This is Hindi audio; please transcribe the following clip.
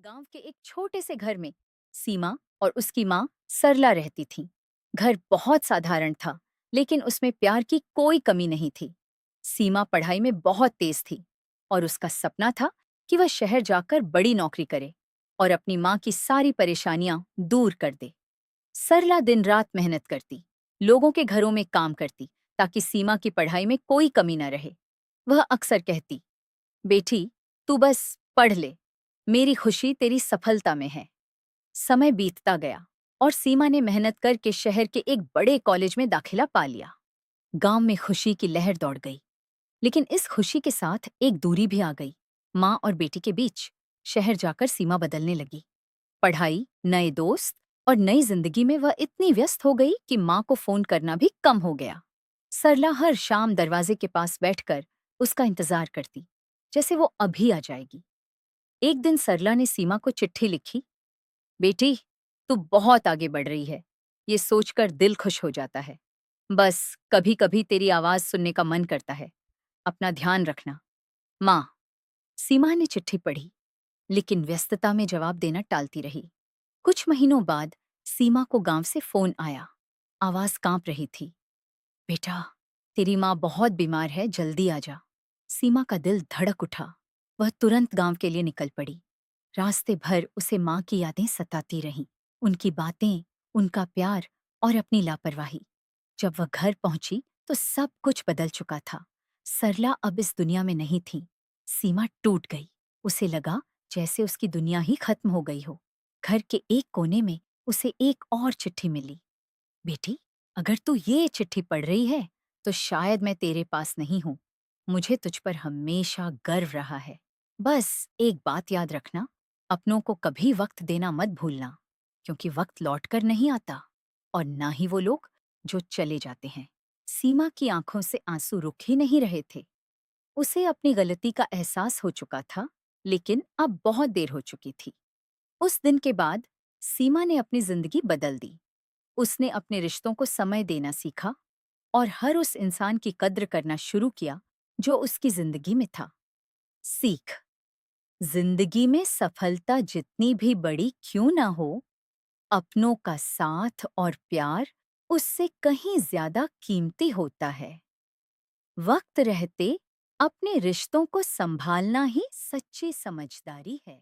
गांव के एक छोटे से घर में सीमा और उसकी माँ सरला रहती थीं। घर बहुत साधारण था, लेकिन उसमें प्यार की कोई कमी नहीं थी। सीमा पढ़ाई में बहुत तेज थी और उसका सपना था कि वह शहर जाकर बड़ी नौकरी करे और अपनी माँ की सारी परेशानियां दूर कर दे। सरला दिन रात मेहनत करती, लोगों के घरों में काम करती ताकि सीमा की पढ़ाई में कोई कमी न रहे। वह अक्सर कहती, बेटी, तू बस पढ़ ले, मेरी खुशी तेरी सफलता में है। समय बीतता गया और सीमा ने मेहनत करके शहर के एक बड़े कॉलेज में दाखिला पा लिया। गांव में खुशी की लहर दौड़ गई, लेकिन इस खुशी के साथ एक दूरी भी आ गई। माँ और बेटी के बीच शहर जाकर सीमा बदलने लगी। पढ़ाई, नए दोस्त और नई जिंदगी में वह इतनी व्यस्त हो गई कि माँ को फोन करना भी कम हो गया। सरला हर शाम दरवाजे के पास बैठकर उसका इंतजार करती, जैसे वो अभी आ जाएगी। एक दिन सरला ने सीमा को चिट्ठी लिखी, बेटी, तू बहुत आगे बढ़ रही है, ये सोचकर दिल खुश हो जाता है। बस कभी कभी तेरी आवाज सुनने का मन करता है। अपना ध्यान रखना, माँ। सीमा ने चिट्ठी पढ़ी, लेकिन व्यस्तता में जवाब देना टालती रही। कुछ महीनों बाद सीमा को गांव से फोन आया। आवाज कांप रही थी, बेटा, तेरी माँ बहुत बीमार है, जल्दी आ जा। सीमा का दिल धड़क उठा। वह तुरंत गांव के लिए निकल पड़ी। रास्ते भर उसे माँ की यादें सताती रहीं, उनकी बातें, उनका प्यार और अपनी लापरवाही। जब वह घर पहुंची तो सब कुछ बदल चुका था। सरला अब इस दुनिया में नहीं थी। सीमा टूट गई। उसे लगा जैसे उसकी दुनिया ही खत्म हो गई हो। घर के एक कोने में उसे एक और चिट्ठी मिली। बेटी, अगर तू ये चिट्ठी पढ़ रही है तो शायद मैं तेरे पास नहीं हूं। मुझे तुझ पर हमेशा गर्व रहा है। बस एक बात याद रखना, अपनों को कभी वक्त देना मत भूलना, क्योंकि वक्त लौट कर नहीं आता और ना ही वो लोग जो चले जाते हैं। सीमा की आंखों से आंसू रुक ही नहीं रहे थे। उसे अपनी गलती का एहसास हो चुका था, लेकिन अब बहुत देर हो चुकी थी। उस दिन के बाद सीमा ने अपनी जिंदगी बदल दी। उसने अपने रिश्तों को समय देना सीखा और हर उस इंसान की कद्र करना शुरू किया जो उसकी जिंदगी में था। सीख, जिंदगी में सफलता जितनी भी बड़ी क्यों ना हो, अपनों का साथ और प्यार उससे कहीं ज्यादा कीमती होता है। वक्त रहते अपने रिश्तों को संभालना ही सच्ची समझदारी है।